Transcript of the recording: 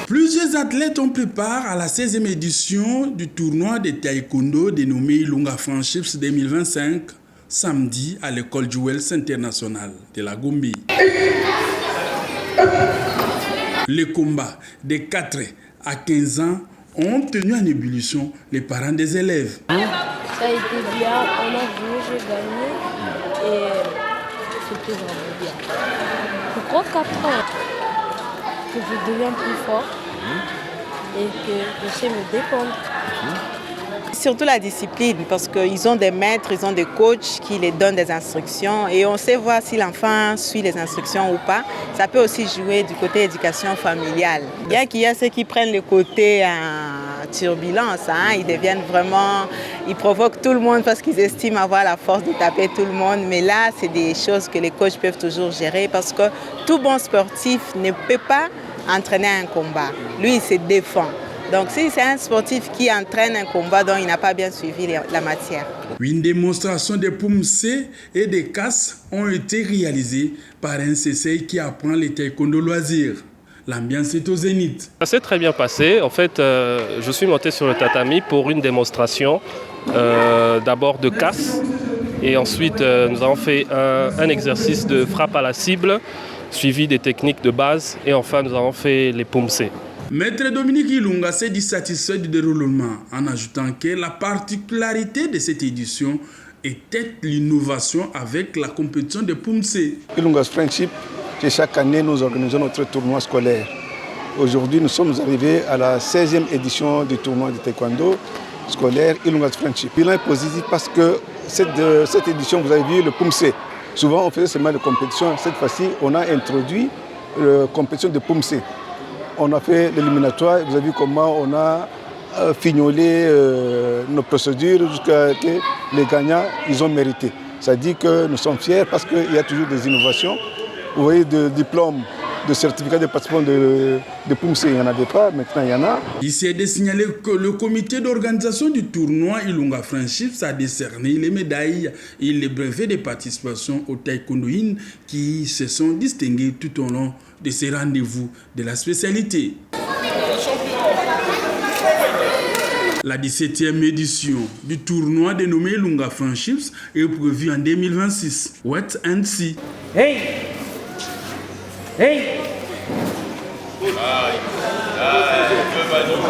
Plusieurs athlètes ont pris part à la 16e édition du tournoi de taekwondo dénommé Ilunga Friendships 2025, samedi à l'école Jewels International de la Gombe. Les combats de 4 à 15 ans ont tenu en ébullition les parents des élèves. Ça a été bien, on a joué, j'ai gagné et c'était vraiment bien. Je crois qu'après, que je deviens plus fort et que je sais me défendre. Surtout la discipline, parce qu'ils ont des maîtres, ils ont des coachs qui les donnent des instructions et on sait voir si l'enfant suit les instructions ou pas. Ça peut aussi jouer du côté éducation familiale. Bien qu'il y a ceux qui prennent le côté turbulence, ils deviennent vraiment, ils provoquent tout le monde parce qu'ils estiment avoir la force de taper tout le monde. Mais là, c'est des choses que les coachs peuvent toujours gérer parce que tout bon sportif ne peut pas entraîner un combat. Lui, il se défend. Donc si c'est un sportif qui entraîne un combat dont il n'a pas bien suivi la matière. Une démonstration de poumsé et de casses ont été réalisées par un CCI qui apprend les taekwondo loisirs. L'ambiance est au zénith. Ça s'est très bien passé. En fait, je suis monté sur le tatami pour une démonstration d'abord de casse et ensuite nous avons fait un exercice de frappe à la cible suivi des techniques de base et enfin nous avons fait les poumsé. Maître Dominique Ilunga s'est dit satisfait du déroulement en ajoutant que la particularité de cette édition était l'innovation avec la compétition de poumsé. Ilunga's Friendship, chaque année nous organisons notre tournoi scolaire. Aujourd'hui nous sommes arrivés à la 16e édition du tournoi de taekwondo scolaire Ilunga's Friendship. Il est positif parce que cette édition, vous avez vu le poumsé. Souvent on faisait seulement de compétition. Cette fois-ci on a introduit la compétition de poumsé. On a fait l'éliminatoire, vous avez vu comment on a fignolé nos procédures jusqu'à ce que les gagnants, ils ont mérité. Ça dit que nous sommes fiers parce qu'il y a toujours des innovations. Vous voyez, de diplômes, de certificats de participants de poumsé, il n'y en avait pas, maintenant il y en a. Ici est de signaler que le comité d'organisation du tournoi Ilunga Friendships a décerné les médailles et les brevets de participation aux taekwondoïnes qui se sont distingués tout au long de ces rendez-vous de la spécialité. La 17e édition du tournoi dénommé Ilunga Friendships est prévue en 2026. Wait and see. Hey! Hey!